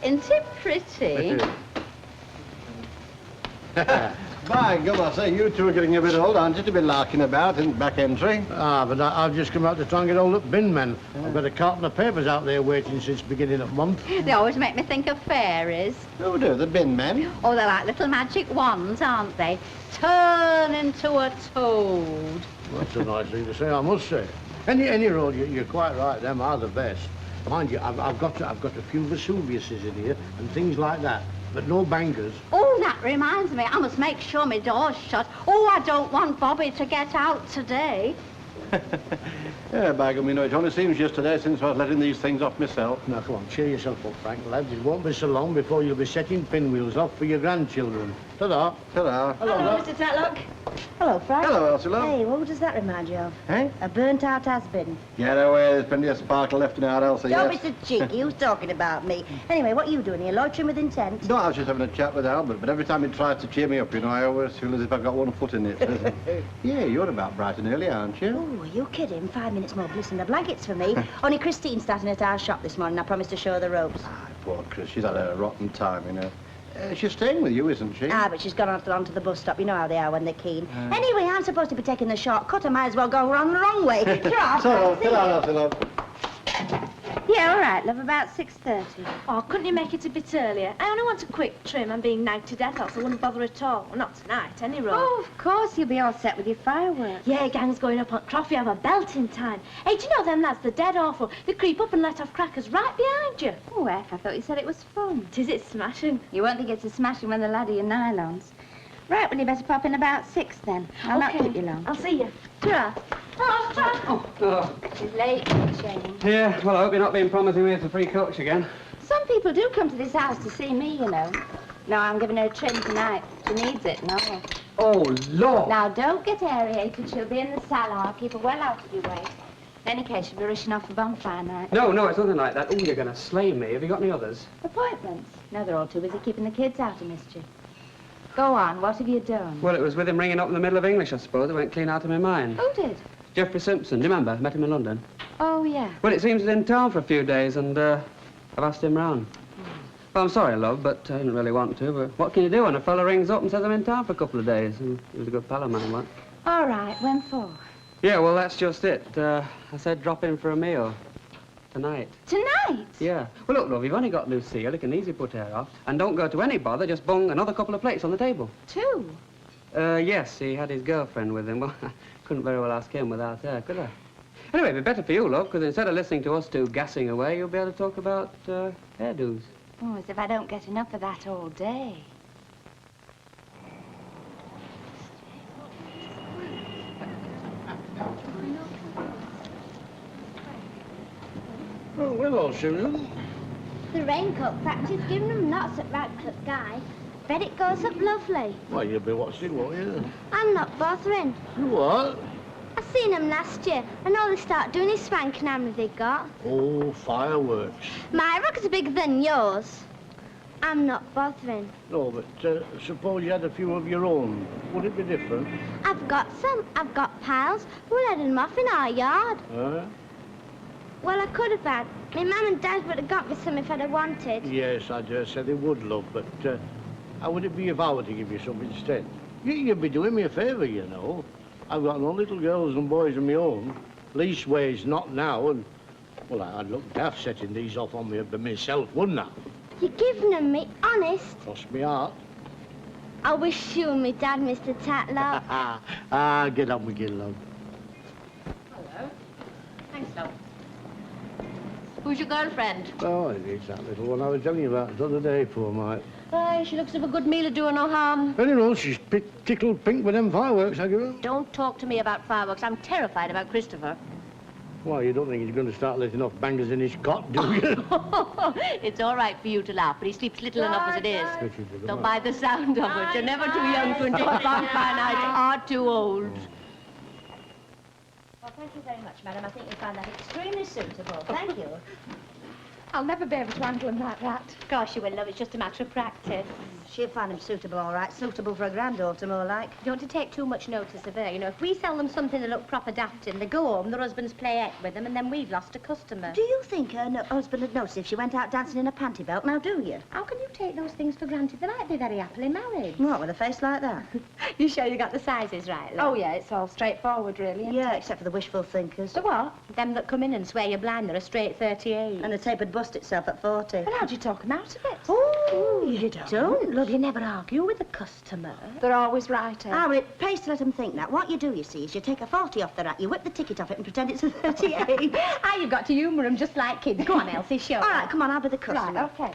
Isn't it pretty? By God, I say, you two are getting a bit old, aren't you, to be larking about in back entry? Ah, but I've just come out to try and get hold of bin men. I've got a carton of papers out there waiting since beginning of month. They always make me think of fairies. Who do, the bin men? Oh, they're like little magic wands, aren't they? Turn into a toad. That's a nice thing to say, I must say. Any road, you're quite right, them are the best. Mind you, I've got a few Vesuviuses in here and things like that, but no bangers. Oh, that reminds me, I must make sure my door's shut. Oh, I don't want Bobby to get out today. Yeah, by God, it only seems yesterday since I was letting these things off myself. Now, come on, cheer yourself up, Frank, lads. It won't be so long before you'll be setting pinwheels off for your grandchildren. Ta-da. Ta-da. Hello, Mr. Tatlock. Hello, Frank. Hello, Elsie, love. Hey, what does that remind you of? Eh? A burnt-out has-been. Get away, there's plenty of sparkle left in our Elsie, Don't yes. be so cheeky. Who's talking about me? Anyway, what are you doing here? Loitering with intent? No, I was just having a chat with Albert, but every time he tries to cheer me up, I always feel as if I've got one foot in it. Yeah, you're about bright and early, aren't you? Oh, are you kidding? 5 minutes more bliss and the blankets for me. Only Christine's starting at our shop this morning. I promised to show her the ropes. Ah, poor Chris, she's had a rotten time, She's staying with you, isn't she? Ah, but she's gone on to the bus stop. You know how they are when they're keen. Anyway, I'm supposed to be taking the shortcut. I might as well go around the wrong way. So, sit down, Elsie, love. Yeah, all right, love, about 6:30. Oh, couldn't you make it a bit earlier? I only want a quick trim. I'm being nagged to death, else I wouldn't bother at all. Well, not tonight, any road. Oh, of course, you'll be all set with your fireworks. Yeah, gang's going up on Croft. We have a belting time. Hey, do you know them lads? They're dead awful. They creep up and let off crackers right behind you. Oh, F, I thought you said it was fun. Is it smashing? You won't think it's a smashing when the lad are your nylons. Right, well, you better pop in about 6 then. I'll not keep you long. I'll see you. Ta-ra. Oh. She's late, Shane. Yeah, well, I hope you're not being promising me for free cooks again. Some people do come to this house to see me, you know. No, I'm giving her a trim tonight. She needs it, no. Oh, Lord! Now, don't get aerated. She'll be in the salon. I'll keep her well out of your way. In any case, she'll be rushing off for bonfire night. No, it's nothing like that. Oh, you're going to slay me. Have you got any others? Appointments? No, they're all too busy keeping the kids out of mischief. Go on, what have you done? Well, it was with him ringing up in the middle of English, I suppose. It went clean out of my mind. Who did? Geoffrey Simpson, do you remember? Met him in London. Oh, yeah. Well, it seems he's in town for a few days, and I've asked him round. Well, I'm sorry, love, but I didn't really want to, but what can you do when a fella rings up and says I'm in town for a couple of days? And he was a good pal of mine, what? All right, when for? Yeah, well, that's just it. I said drop in for a meal. Tonight. Tonight? Yeah. Well, look, love, you've only got Lucille. You can easily put her off. And don't go to any bother. Just bung another couple of plates on the table. 2? Yes, he had his girlfriend with him. Well, I couldn't very well ask him without her, could I? Anyway, it'd be better for you, love, because instead of listening to us two gassing away, you'll be able to talk about hairdos. Oh, as if I don't get enough of that all day. Oh, hello, Susan. The raincoat factory's giving them lots at Radcliffe Guy. Bet it goes up lovely. Well, you'll be watching, won't you? I'm not bothering. What? I seen them last year, and all they start doing is swanking how many they got. Oh, fireworks. My rocket's bigger than yours. I'm not bothering. No, but suppose you had a few of your own. Would it be different? I've got some. I've got piles. We'll let them off in our yard. Huh? Well, I could have had. My mum and dad would have got me some if I'd have wanted. Yes, I dare say they would, love, but how would it be if I were to give you some instead? You'd be doing me a favour, you know. I've got no little girls and boys of my own. Leastways, not now, and, well, I'd look daft setting these off on me by myself, wouldn't I? You're giving them me, honest. Cross me heart. I wish you and me dad, Mr. Tatlock. Get on with your love. Hello. Thanks, love. Who's your girlfriend? Oh, it's that little one I was telling you about the other day, poor mite. Aye, she looks of a good meal of doing no harm. Well, you know, she's tickled pink with them fireworks, I give her. Don't talk to me about fireworks. I'm terrified about Christopher. Why, you don't think he's going to start letting off bangers in his cot, do you? It's all right for you to laugh, but he sleeps little enough as it is. Though by the sound of it, you're never too young to enjoy bonfire night or too old. Well, thank you very much, madam. I think you'll find that extremely suitable. Thank you. I'll never be able to handle him like that. Of course you will, love. It's just a matter of practice. she'll find him suitable, all right. Suitable for a granddaughter, more like. You don't want to take too much notice of her. You know, if we sell them something that look proper daft in, they go home, their husbands play act with them, and then we've lost a customer. Do you think her husband would notice if she went out dancing in a panty belt? Now, do you? How can you take those things for granted? They might be very happily married. What, with a face like that? You sure you got the sizes right, love? Oh, yeah, it's all straightforward, really, isn't Yeah, it? except for the wishful thinkers. The what? Them that come in and swear you're blind, they're a straight 38. And the tape would bust itself at 40. Well, how'd you talk them out of it? Oh, you don't. Love, you never argue with the customer. They're always right, eh? Ah, well, it pays to let them think that. What you do, you see, is you take a 40 off the rack, you whip the ticket off it and pretend it's a 38. Ah, you've got to humour them just like kids. Go on, Elsie, show All right, come on, I'll be the customer. Right, OK.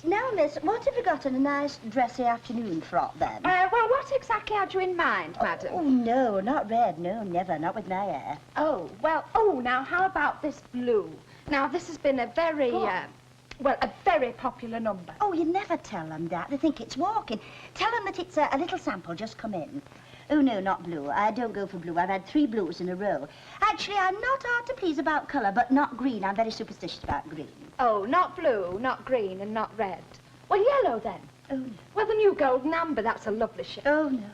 Now, miss, what have you got in a nice dressy afternoon frock, then? Well, what exactly had you in mind, madam? Oh, no, not red. No, never. Not with my hair. Oh, well, now, how about this blue? Now, this has been a very, well, a very popular number. Oh, you never tell them that. They think it's walking. Tell them that it's a little sample just come in. Oh, no, not blue. I don't go for blue. I've had 3 blues in a row. Actually, I'm not hard to please about colour, but not green. I'm very superstitious about green. Oh, not blue, not green, and not red. Well, yellow, then. Oh, no. Well, the new golden amber, that's a lovely shade. Oh, no.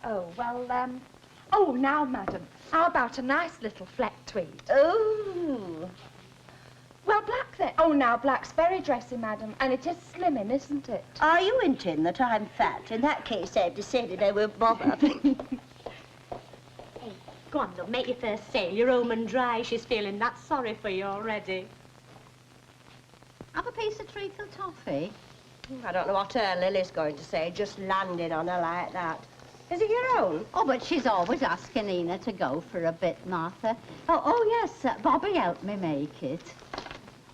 Oh, well, oh, now, madam, how about a nice little fleck tweed? Oh. Well, black then. Oh, now, black's very dressy, madam, and it is slimming, isn't it? Are you hinting that I'm fat? In that case, I've decided I won't bother. Hey, go on, love, make your first sale. You're home and dry. She's feeling that sorry for you already. Have a piece of treacle toffee? I don't know what Lily's going to say, just landing on her like that. Is it your own? Oh, but she's always asking Ina to go for a bit, Martha. Oh yes, Bobby helped me make it.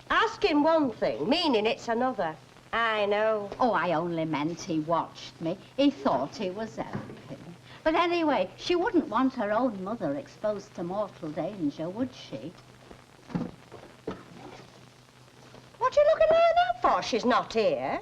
Asking one thing, meaning it's another. I know. Oh, I only meant he watched me. He thought he was helping. But anyway, she wouldn't want her own mother exposed to mortal danger, would she? What are you looking like that for? She's not here.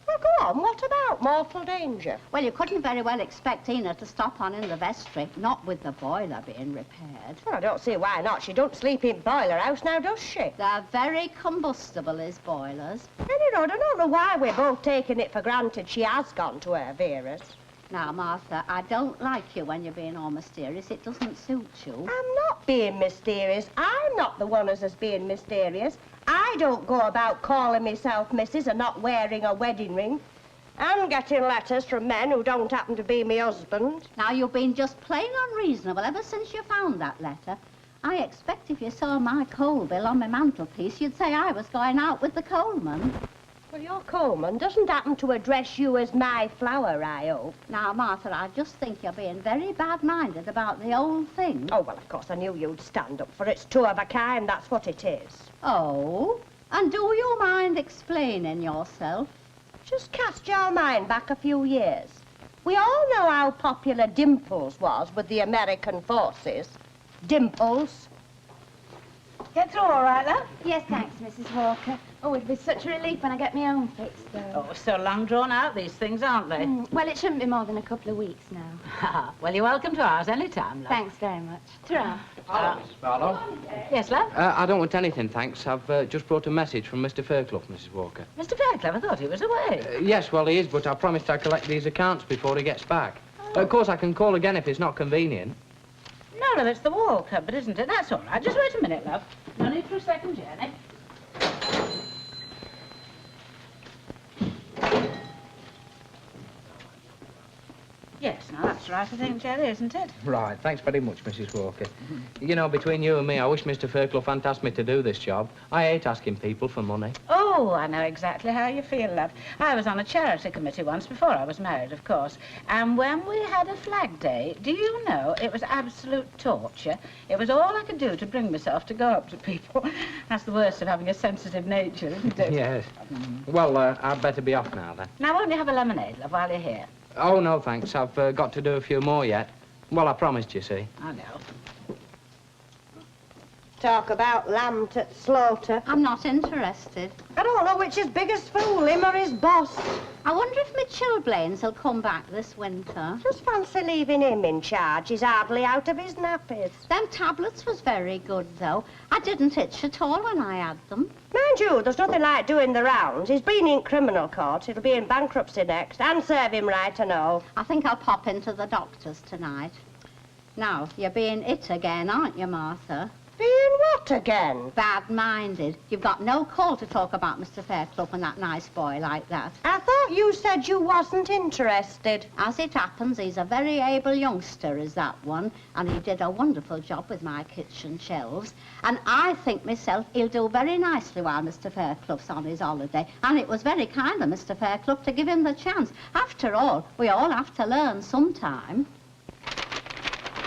Well, go on. What about mortal danger? Well, you couldn't very well expect Ina to stop on in the vestry, not with the boiler being repaired. Well, I don't see why not. She don't sleep in boiler house now, does she? They're very combustible, his boilers. Anyway, I don't know why we're both taking it for granted she has gone to her, Vera's. Now, Martha, I don't like you when you're being all mysterious. It doesn't suit you. I'm not being mysterious. I'm not the one as is being mysterious. I don't go about calling myself Mrs. and not wearing a wedding ring. I'm getting letters from men who don't happen to be my husband. Now, you've been just plain unreasonable ever since you found that letter. I expect if you saw my coal bill on my mantelpiece, you'd say I was going out with the coalman. Well, your Coleman doesn't happen to address you as my flower, I hope. Now, Martha, I just think you're being very bad-minded about the old thing. Oh, well, of course, I knew you'd stand up for it. It's 2 of a kind, that's what it is. Oh? And do you mind explaining yourself? Just cast your mind back a few years. We all know how popular Dimples was with the American forces. Dimples. Get through all right, love? Yes, thanks, Mrs. Walker. Oh, it'd be such a relief when I get my own fixed, though. Oh, so long drawn out, these things, aren't they? Well, it shouldn't be more than a couple of weeks now. Well, you're welcome to ours any time, love. Thanks very much. Ta-ra. Hello, Mrs. Barlow. Yes, love? I don't want anything, thanks. I've just brought a message from Mr. Fairclough, Mrs. Walker. Mr. Fairclough, I thought he was away. Yes, well, he is, but I promised I'd collect these accounts before he gets back. Of course, I can call again if it's not convenient. No, love, it's the wall cupboard, isn't it? That's all right. Just wait a minute, love. No need for a second journey. Yes, now that's right, I think, Jerry, isn't it? Right, thanks very much, Mrs. Walker. You know, between you and me, I wish Mr. Fairclough hadn't asked me to do this job. I hate asking people for money. Oh, I know exactly how you feel, love. I was on a charity committee once, before I was married, of course. And when we had a flag day, do you know, it was absolute torture. It was all I could do to bring myself to go up to people. That's the worst of having a sensitive nature, isn't it? Yes. Well, I'd better be off now, then. Now, won't you have a lemonade, love, while you're here? Oh, no, thanks. I've got to do a few more yet. Well, I promised, you see. I know. Talk about lamb to slaughter. I'm not interested. I don't know which is biggest fool, him or his boss. I wonder if my chilblains will come back this winter. Just fancy leaving him in charge. He's hardly out of his nappies. Them tablets was very good, though. I didn't itch at all when I had them. Mind you, there's nothing like doing the rounds. He's been in criminal court. He'll be in bankruptcy next. And serve him right and all. I think I'll pop into the doctor's tonight. Now, you're being it again, aren't you, Martha? Being what again? Bad-minded. You've got no call to talk about Mr. Fairclough and that nice boy like that. I thought you said you wasn't interested. As it happens, he's a very able youngster, is that one, and he did a wonderful job with my kitchen shelves. And I think myself he'll do very nicely while Mr. Fairclough's on his holiday. And it was very kind of Mr. Fairclough to give him the chance. After all, we all have to learn sometime.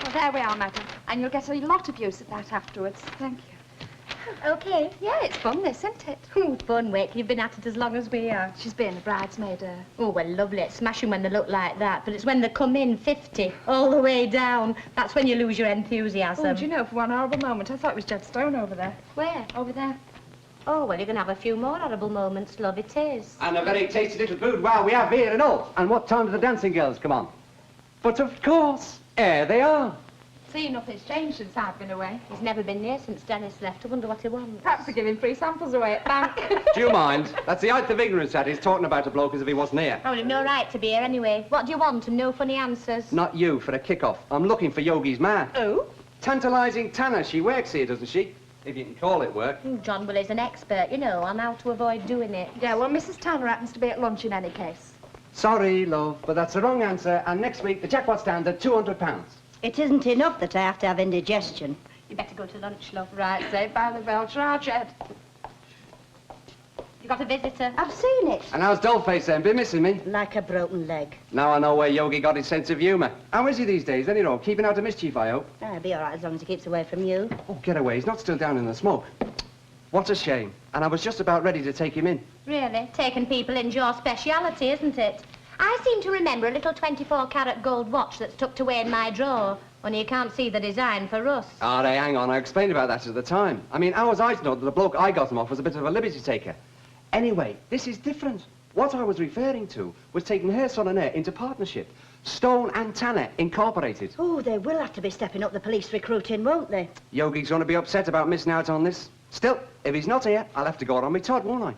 Well, there we are, madam. And you'll get a lot of use of that afterwards. Thank you. Okay. Yeah, it's fun, this, isn't it? Fun, Wick. You've been at it as long as we are. She's been a bridesmaid. Oh, well, lovely. It's smashing when they look like that. But it's when they come in 50, all the way down. That's when you lose your enthusiasm. Oh, do you know, for one horrible moment, I thought it was Jed Stone over there. Where? Over there. Oh, well, you're going to have a few more horrible moments, love, it is. And a very tasty little food while we have here and all. And what time do the dancing girls come on? But of course, here they are. See, nothing's changed since I've been away. He's never been here since Dennis left. I wonder what he wants. Perhaps they're giving free samples away at bank. Do you mind? That's the height of ignorance, that is, talking about a bloke as if he wasn't here. Oh, well, you've no right to be here anyway. What do you want and no funny answers? Not you, for a kick-off. I'm looking for Yogi's ma. Oh? Tantalising Tanner. She works here, doesn't she? If you can call it work. John Will is an expert, you know, on how to avoid doing it. Yeah, well, Mrs. Tanner happens to be at lunch in any case. Sorry, love, but that's the wrong answer, and next week the jackpot stands at £200. It isn't enough that I have to have indigestion. You better go to lunch, love. Right, say by the bell. Try, Jed. You got a visitor? I've seen it. And how's Dollface then? Been missing me? Like a broken leg. Now I know where Yogi got his sense of humour. How is he these days, anyhow? Keeping out of mischief, I hope? I'll be all right as long as he keeps away from you. Oh, get away. He's not still down in the smoke. What a shame. And I was just about ready to take him in. Really? Taking people in's your speciality, isn't it? I seem to remember a little 24-carat gold watch that's tucked away in my drawer. Only you can't see the design for us. Ah, hey, hang on. I explained about that at the time. I mean, how was I to know that the bloke I got him off was a bit of a liberty taker? Anyway, this is different. What I was referring to was taking her son and heir into partnership. Stone and Tanner Incorporated. Oh, they will have to be stepping up the police recruiting, won't they? Yogi's going to be upset about missing out on this. Still, if he's not here, I'll have to go on with Todd, won't I?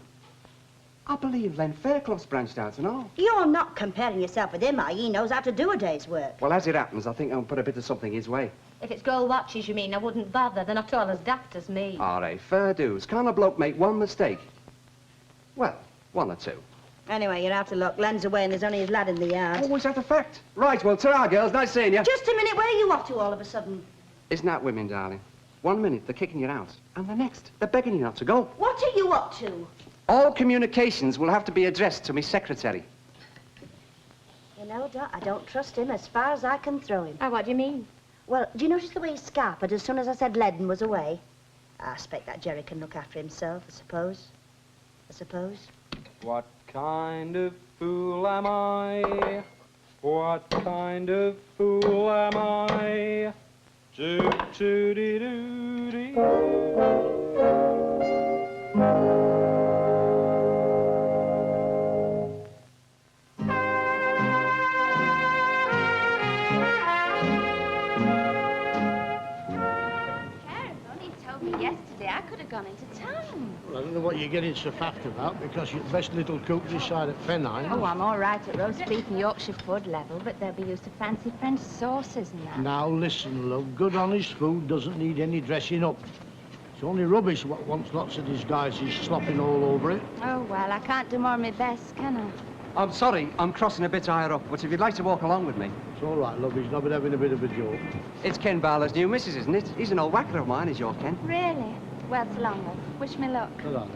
I believe Len Fairclough's branched out and all. You're not comparing yourself with him, are you? He knows how to do a day's work. Well, as it happens, I think I'll put a bit of something his way. If it's gold watches, you mean, I wouldn't bother. They're not all as daft as me. All right, fair dues. Can't a bloke make one mistake? Well, one or two. Anyway, you're out of luck. Len's away and there's only his lad in the yard. Oh, is that a fact? Right, well, ta-ra, girls. Nice seeing you. Just a minute. Where are you off to all of a sudden? Isn't that women, darling? 1 minute, they're kicking you out. And the next, they're begging you not to go. What are you up to? All communications will have to be addressed to my secretary. You know, Dot, I don't trust him as far as I can throw him. Oh, what do you mean? Well, do you notice the way he scarpered as soon as I said Ledden was away? I expect that Jerry can look after himself, I suppose. What kind of fool am I? What kind of fool am I? Do-do-dee-doo-dee. Yesterday, I could have gone into town. Well, I don't know what you're getting so faffed about, because you're the best little cook this side at Pennine. Oh, I'm all right at roast beef and Yorkshire pud level, but they'll be used to fancy French sauces and that. Now, listen, love, good honest food doesn't need any dressing up. It's only rubbish what wants lots of disguises slopping all over it. Oh, well, I can't do more of my best, can I? I'm sorry, I'm crossing a bit higher up, but if you'd like to walk along with me. It's all right, love, he's not been having a bit of a joke. It's Ken Barlow's new missus, isn't it? He's an old whacker of mine, is your Ken. Really? Well, so long, love. Wish me luck. Hello.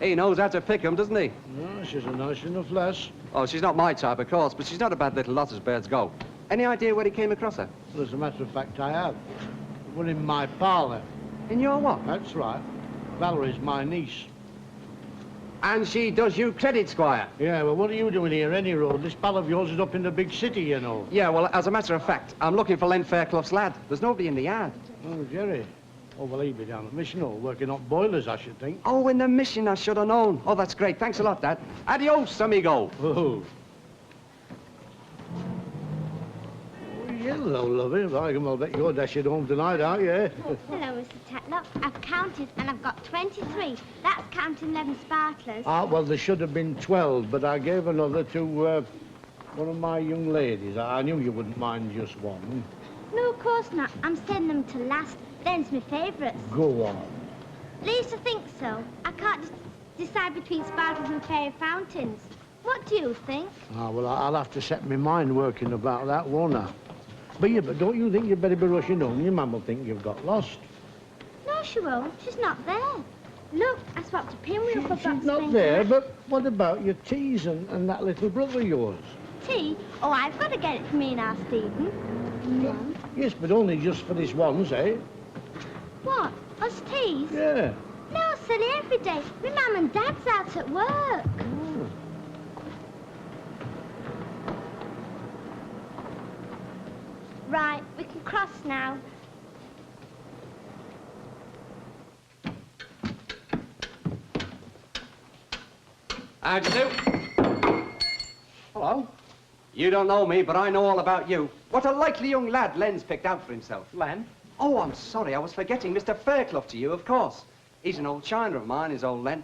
He knows how to pick 'em, doesn't he? No, she's a nice enough lass. Oh, she's not my type, of course, but she's not a bad little lot as birds go. Any idea where he came across her? Well, as a matter of fact, I have. We're in my parlour. In your what? That's right. Valerie's my niece. And she does you credit, Squire. Yeah, well, what are you doing here, any road? This pal of yours is up in the big city, you know. Yeah, well, as a matter of fact, I'm looking for Len Fairclough's lad. There's nobody in the yard. Oh, Jerry. Oh, well, he'd be down at Mission Hall working on boilers, I should think. Oh, in the mission, I should have known. Oh, that's great. Thanks a lot, Dad. Adios, amigo. Oh. Hello, lovey. I can well bet you're dashing home tonight, aren't you? Hello, Mr. Tetlock. I've counted and I've got 23. That's counting 11 sparklers. Ah, well, there should have been 12, but I gave another to one of my young ladies. I knew you wouldn't mind just one. No, of course not. I'm sending them to last. Them's my favourites. Go on. At least I think so. I can't decide between sparklers and fairy fountains. What do you think? Ah, well, I'll have to set my mind working about that, won't I? But don't you think you'd better be rushing home? Your mum will think you've got lost. No, she won't. She's not there. Look, I swapped a pinwheel for She's not there, but what about your teas and that little brother of yours? Tea? Oh, I've got to get it for me now, Stephen. Yes, but only just for this once, eh? What? Us teas? Yeah. No, silly, every day. My mum and dad's out at work. Oh. Right, we can cross now. How'd you do? Hello? You don't know me, but I know all about you. What a likely young lad Len's picked out for himself. Len? Oh, I'm sorry, I was forgetting Mr. Fairclough to you, of course. He's an old china of mine, is old Len.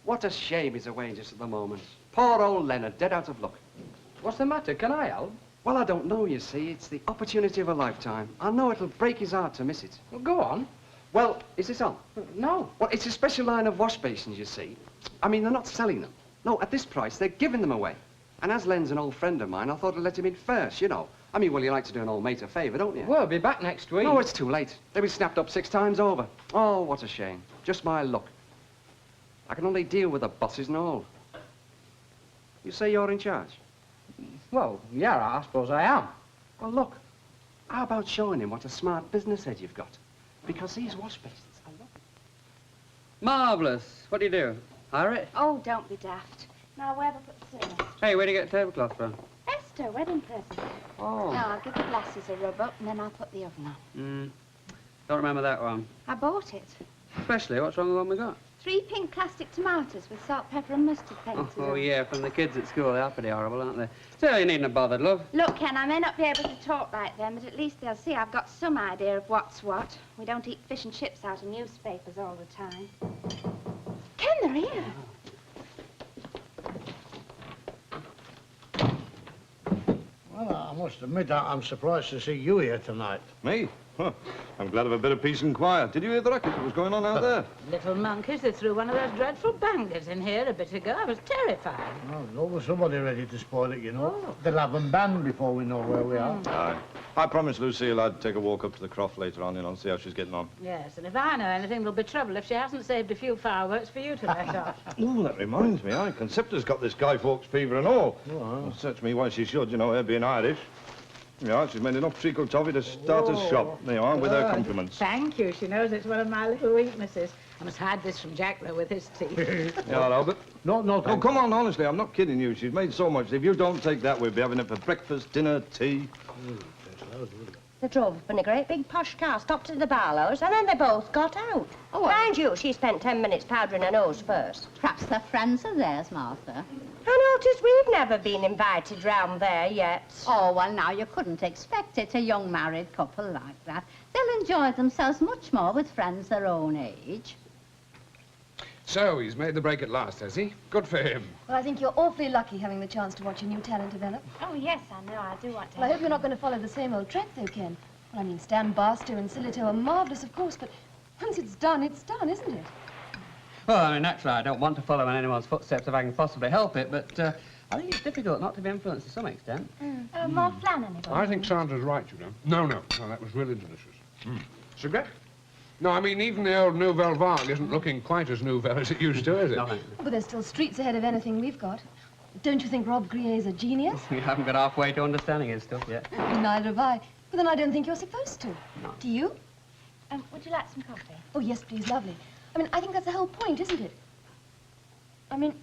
What a shame he's away just at the moment. Poor old Leonard, dead out of luck. What's the matter? Can I help? Well, I don't know, you see. It's the opportunity of a lifetime. I know it'll break his heart to miss it. Well, go on. Well, is this on? No. Well, it's a special line of wash basins, you see. I mean, they're not selling them. No, at this price, they're giving them away. And as Len's an old friend of mine, I thought I'd let him in first, you know. I mean, well, you like to do an old mate a favour, don't you? Well, I'll be back next week. No, it's too late. They've been snapped up 6 times over. Oh, what a shame. Just my luck. I can only deal with the bosses and all. You say you're in charge? Well, yeah, I suppose I am. Well, look. How about showing him what a smart business head you've got? Because these wash basins, I love them. Marvellous. What do you do? Hire it? Oh, don't be daft. Now, where have I put the service? Hey, where'd you get the tablecloth from? Esther, wedding present. Oh. Now, I'll give the glasses a rub up, and then I'll put the oven on. Don't remember that one. I bought it. Especially, what's wrong with the one we got? 3 pink plastic tomatoes with salt, pepper and mustard painted Oh, on. yeah, from the kids at school. They are pretty horrible, aren't they? Still, you needn't have bothered, love. Look, Ken, I may not be able to talk like them, but at least they'll see I've got some idea of what's what. We don't eat fish and chips out of newspapers all the time. Ken, they're here. Well, I must admit, I'm surprised to see you here tonight. Me? Huh. I'm glad of a bit of peace and quiet. Did you hear the racket that was going on out there? Little monkeys, they threw one of those dreadful bangers in here a bit ago. I was terrified. Oh, there's always somebody ready to spoil it, you know. They'll have them banned before we know where we are. Aye. I promised Lucille I'd take a walk up to the croft later on, you know, and see how she's getting on. Yes, and if I know anything, there'll be trouble if she hasn't saved a few fireworks for you to let off. Oh, that reminds me, Conceptor's got this Guy Fawkes fever and all. Oh, well, search me why she should, you know, her being Irish. Yeah, she's made enough treacle toffee to start a shop. There you are, with her compliments. Thank you. She knows it's one of my little weaknesses. I must hide this from Jack, though, with his teeth. Yeah, Albert. No, Oh, come on, honestly, I'm not kidding you. She's made so much. If you don't take that, we'll be having it for breakfast, dinner, tea. They drove up in a great big posh car, stopped at the Barlows, and then they both got out. Oh, mind you, she spent 10 minutes powdering her nose first. Perhaps they're friends of theirs, Martha. I noticed we've never been invited round there yet. Oh, well, now, you couldn't expect it, a young married couple like that. They'll enjoy themselves much more with friends their own age. So, he's made the break at last, has he? Good for him. Well, I think you're awfully lucky having the chance to watch your new talent develop. Oh, yes, I know. I do want to. Well, I hope you're not going to follow the same old track, though, Ken. Well, I mean, Stan Barstow and Silito are marvellous, of course, but once it's done, isn't it? Well, I mean, naturally, I don't want to follow in anyone's footsteps if I can possibly help it, but I think it's difficult not to be influenced to some extent. More flan, anybody? I think Sandra's right, you know. No, that was really delicious. Cigarette? No, I mean, even the old Nouvelle Vague isn't looking quite as nouvelle as it used to, is it? No. But there's still streets ahead of anything we've got. Don't you think Rob Grier's a genius? You haven't got halfway to understanding his stuff yet. Neither have I. But then I don't think you're supposed to. No. Do you? Would you like some coffee? Oh, yes, please, lovely. I mean, I think that's the whole point, isn't it? I mean,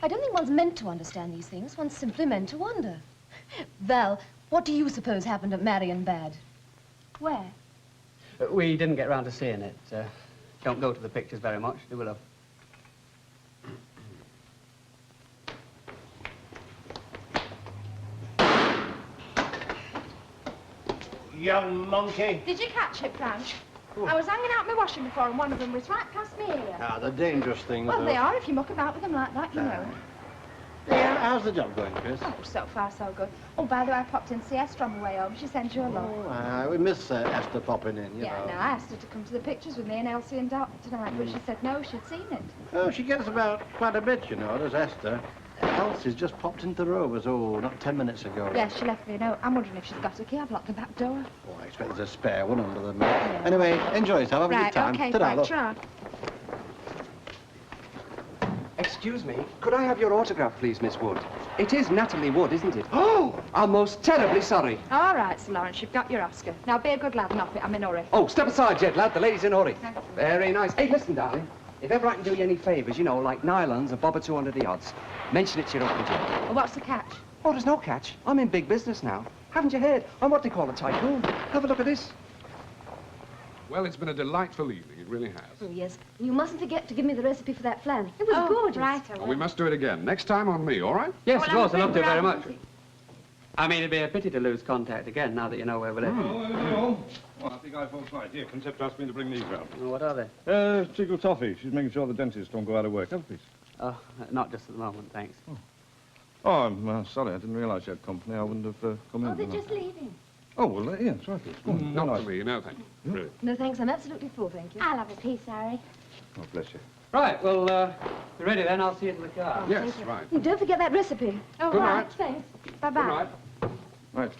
I don't think one's meant to understand these things. One's simply meant to wonder. Val, what do you suppose happened at Marion Bad? Where? We didn't get round to seeing it. Don't go to the pictures very much, do we, love? Young monkey. Did you catch it, Branch? I was hanging out my washing before and one of them was right past me here. Ah, the dangerous things. Well, though. they are if you muck about with them like that, you know. Yeah, how's the job going, Chris? Oh, so far so good. Oh, by the way, I popped in to see Esther on the way home. She sent you along. Oh, we miss Esther popping in, you know. No, I asked her to come to the pictures with me and Elsie and Dot tonight, but she said no, she'd seen it. Oh, she gets about quite a bit, you know, does Esther. Elsie's just popped into the Rovers, not 10 minutes ago. Yes, she left me a note. I'm wondering if she's got a key. I've locked the back door. Oh, I expect there's a spare one under the mat. Yeah. Anyway, enjoy yourself. Have a good time. Okay, Ta-da, right, look. try. Excuse me, could I have your autograph, please, Miss Wood? It is Natalie Wood, isn't it? Oh, I'm most terribly sorry. All right, Sir Lawrence, you've got your Oscar. Now, be a good lad and off it. I'm in a hurry. Oh, step aside, Jed, lad. The lady's in a hurry. Very nice. Hey, listen, darling. If ever I can do you any favours, you know, like nylons, a bob or two under the odds, mention it to your Uncle Jed. Well, what's the catch? Oh, there's no catch. I'm in big business now. Haven't you heard? I'm what they call a tycoon. Have a look at this. Well, it's been a delightful evening. It really has. Oh, yes. You mustn't forget to give me the recipe for that flan. It was gorgeous. Right, Oh, we must do it again. Next time on me, all right? Yes, of course. I loved it very much. I mean, it'd be a pity to lose contact again now that you know where we live. Well, I think I folks right. Here, Concept asked me to bring these round. Oh, what are they? Treacle toffee. She's making sure the dentists don't go out of work. Have a piece. Oh, not just at the moment, thanks. Oh, I'm sorry. I didn't realise you had company. I wouldn't have come in. Oh, they're just leaving. Oh, well, yeah, that's right. Go on. Not for me, no, thank you. Really. No, thanks. I'm absolutely full, thank you. I'll have a piece, Harry. Oh, bless you. Right, well, you're ready then. I'll see you in the car. Yes, right. And don't forget that recipe. Oh, Good right, night. thanks. Bye-bye. Good night. Right.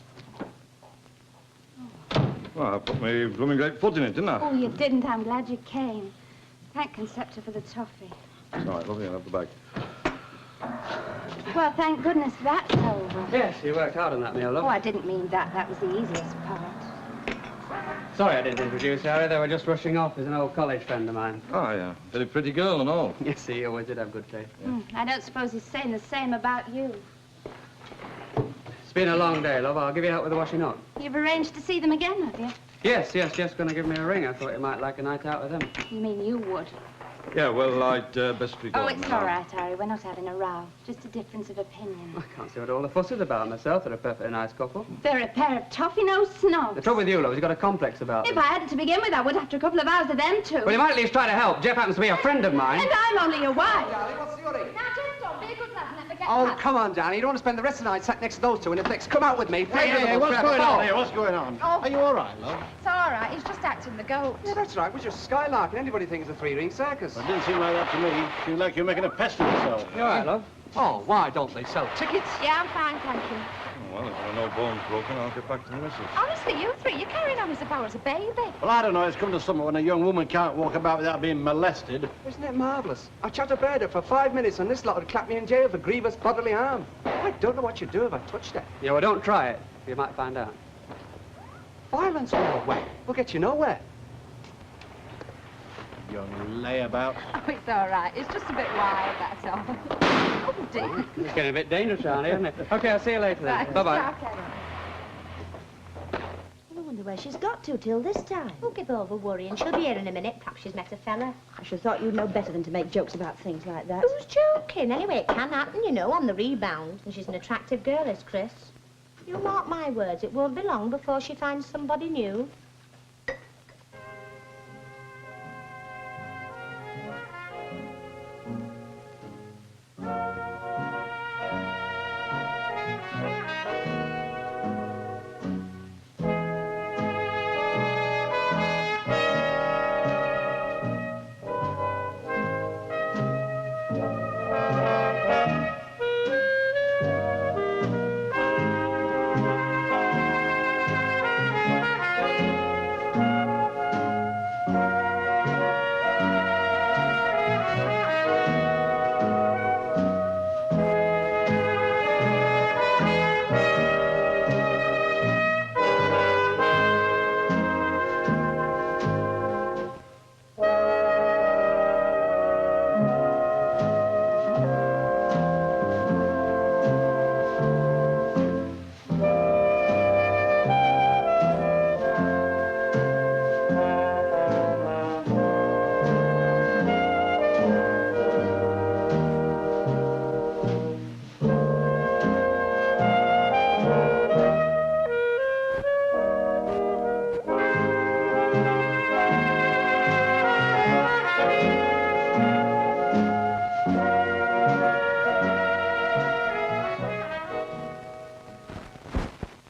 Well, I put my blooming great foot in it, didn't I? Oh, you didn't. I'm glad you came. Thank Concepta for the toffee. It's all right, lovely. I'll have the bag. Well, thank goodness that's over. Yes, you worked hard on that meal, love. Oh, I didn't mean that. That was the easiest part. Sorry I didn't introduce Harry. They were just rushing off. He's an old college friend of mine. Oh, yeah. Very pretty girl and all. Yes, he always did have good taste. Yeah. I don't suppose he's saying the same about you. It's been a long day, love. I'll give you help with the washing up. You've arranged to see them again, have you? Yes, Jeff's going to give me a ring. I thought you might like a night out with him. You mean you would? Yeah, well, I'd best be going. Oh, it's all right, Harry. We're not having a row. Just a difference of opinion. I can't see what all the fuss is about myself. They're a perfectly nice couple. They're a pair of toffee-nosed snobs. The trouble with you, love, is you've got a complex about If them. I had it to begin with, I would after a couple of hours of them too. Well, you might at least try to help. Jeff happens to be a friend of mine. And I'm only your wife. Darling, what's the hurry? Now, Jed Stone, be a good lad and let me get Oh, past. come on, darling. You don't want to spend the rest of the night sat next to those two in a fix. Come out with me. Hey, what's going on here? What's going on? Oh. Are you all right, love? It's all right. He's just acting the goat. Yeah, that's right. We're just skylarking. Anybody thinks it's a three-ring circus. It didn't seem like that to me. Seemed like you're making a pest of yourself. You all right, love? Oh, why don't they sell tickets? Yeah, I'm fine, thank you. Oh, well, if there are no bones broken, I'll get back to the missus. Honestly, you three, you're carrying on as if I was a baby. Well, I don't know. It's come to summer when a young woman can't walk about without being molested. Isn't it marvellous? I chattered her for 5 minutes and this lot would clap me in jail for grievous bodily harm. I don't know what you'd do if I touched her. Yeah, well, don't try it. You might find out. Violence will We'll get you nowhere. Young layabout. Oh, it's all right. It's just a bit wild, that's all. Oh, dear. It's getting a bit dangerous around here, isn't it? Okay, I'll see you later then. Right, Bye-bye. okay. I wonder where she's got to till this time. Oh, give over worrying. She'll be here in a minute. Perhaps she's met a fella. I should have thought you'd know better than to make jokes about things like that. Who's joking? Anyway, it can happen, you know, on the rebound. And she's an attractive girl, is Chris. You mark my words, it won't be long before she finds somebody new.